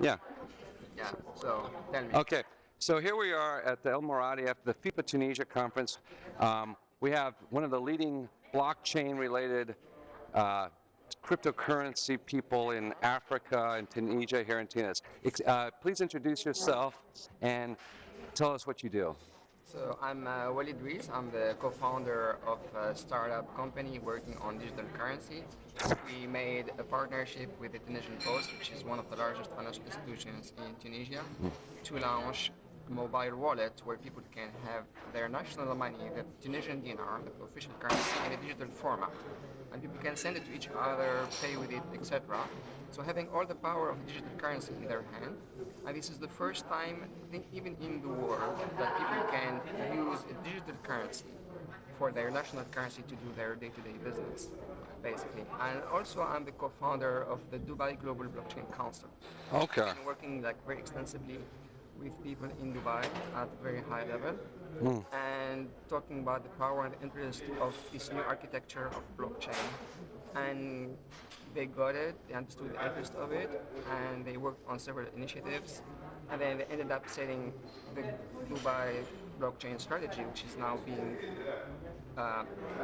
Yeah. Yeah, so tell me. Okay. So here we are at the El Moradi at the FIPA Tunisia conference. We have one of the leading blockchain-related cryptocurrency people in Africa and Tunisia here in Tunis. Please introduce yourself and tell us what you do. So I'm Walid Driss. I'm the co-founder of a startup company working on digital currency. We made a partnership with the Tunisian Post, which is one of the largest financial institutions in Tunisia, to launch a mobile wallet where people can have their national money, the Tunisian dinar, the official currency, in a digital format. And people can send it to each other, pay with it, etc. So having all the power of digital currency in their hand, and this is the first time, I think, even in the world, that people can use a digital currency for their national currency to do their day-to-day business, basically. And also, I'm the co-founder of the Dubai Global Blockchain Council. Okay. I'm working very extensively with people in Dubai at a very high level, and talking about the power and interest of this new architecture of blockchain. And they got it, they understood the interest of it, and they worked on several initiatives, and then they ended up setting the Dubai blockchain strategy, which is now being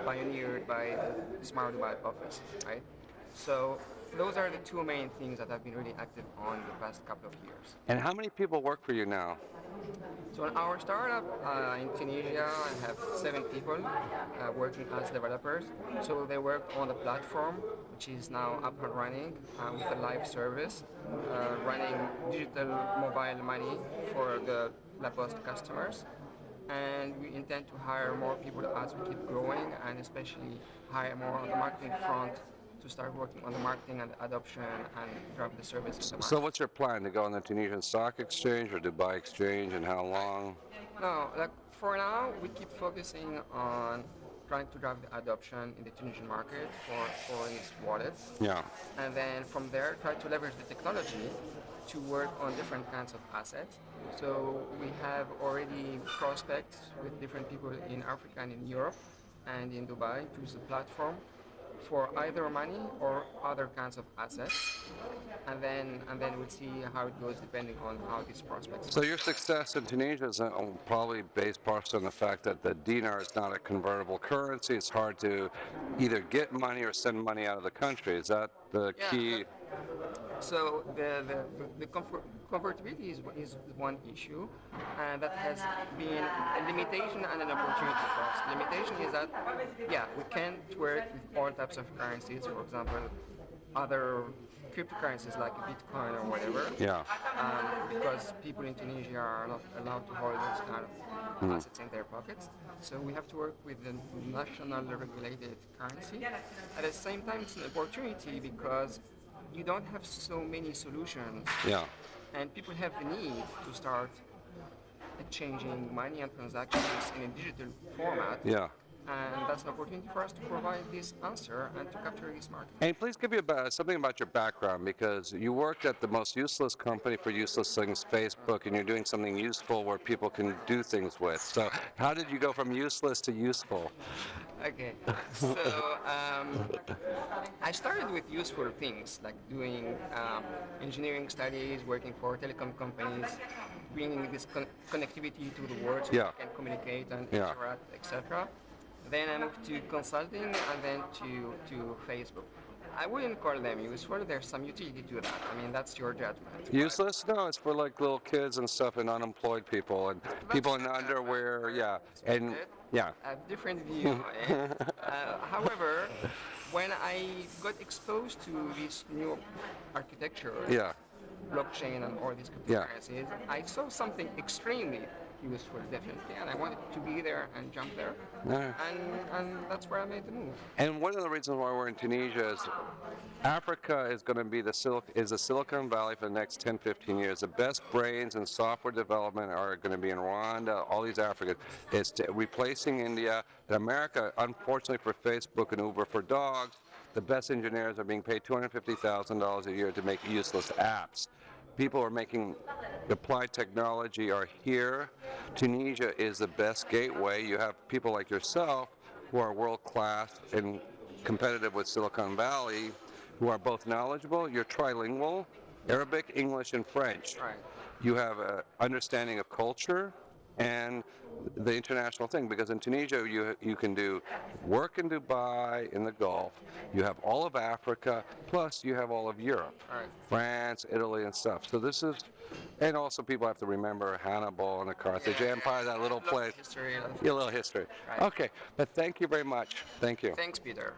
pioneered by the Smart Dubai office, right? So those are the two main things that I've been really active on the past couple of years. And how many people work for you now? So in our startup in Tunisia, I have 7 people working as developers. So they work on the platform, which is now up and running with a live service, running digital mobile money for the La Poste customers. And we intend to hire more people as we keep growing, and especially hire more on the marketing front to start working on the marketing and the adoption and drive the service in the market. So what's your plan, to go on the Tunisian Stock Exchange or Dubai Exchange, and how long? No, for now, we keep focusing on trying to drive the adoption in the Tunisian market for these wallets. Yeah. And then from there, try to leverage the technology to work on different kinds of assets. So we have already prospects with different people in Africa and in Europe and in Dubai to use the platform for either money or other kinds of assets, and then we'll see how it goes depending on how these prospects. So your success in Tunisia is probably based partially on the fact that the dinar is not a convertible currency. It's hard to either get money or send money out of the country. Is that the key? So the convertibility is one issue, and that has been a limitation and an opportunity for us. The limitation is that, yeah, we can't work with all types of currencies. For example, other cryptocurrencies like Bitcoin or whatever. Yeah. Because people in Tunisia are not allowed to hold those kind of assets in their pockets. So we have to work with the national regulated currency. At the same time, it's an opportunity because you don't have so many solutions. Yeah. And people have the need to start exchanging money and transactions in a digital format. Yeah. And that's an opportunity for us to provide this answer and to capture this market. And please give me something about your background, because you worked at the most useless company for useless things, Facebook, and you're doing something useful where people can do things with. So how did you go from useless to useful? Okay, so I started with useful things like doing engineering studies, working for telecom companies, bringing this connectivity to the world so we can communicate and interact, etc. Then I moved to consulting and then to Facebook. I wouldn't call them useful. There's some utility to that. I mean, that's your judgment. Useless? No, it's for like little kids and stuff and unemployed people and people in underwear. Yeah, and yeah. A different view. However, when I got exposed to this new architecture, blockchain and all these cryptocurrencies, I saw something extremely useful, definitely, and I wanted to be there and jump there, and that's where I made the move. And one of the reasons why we're in Tunisia is Africa is going to be the Silicon Valley for the next 10, 15 years. The best brains in software development are going to be in Rwanda, all these Africans. It's replacing India. In America, unfortunately for Facebook and Uber for dogs, the best engineers are being paid $250,000 a year to make useless apps. People are making applied technology are here. Tunisia is the best gateway. You have people like yourself who are world class and competitive with Silicon Valley, who are both knowledgeable. You're trilingual. Arabic, English, and French. Right. You have an understanding of culture and the international thing, because in Tunisia you can do work in Dubai, in the Gulf, you have all of Africa, plus you have all of Europe, Right. France, Italy, and stuff. So this is, and also people have to remember Hannibal and the Carthage Empire, that little place. History. Yeah, a little history. Right. Okay, but thank you very much. Thank you. Thanks, Peter.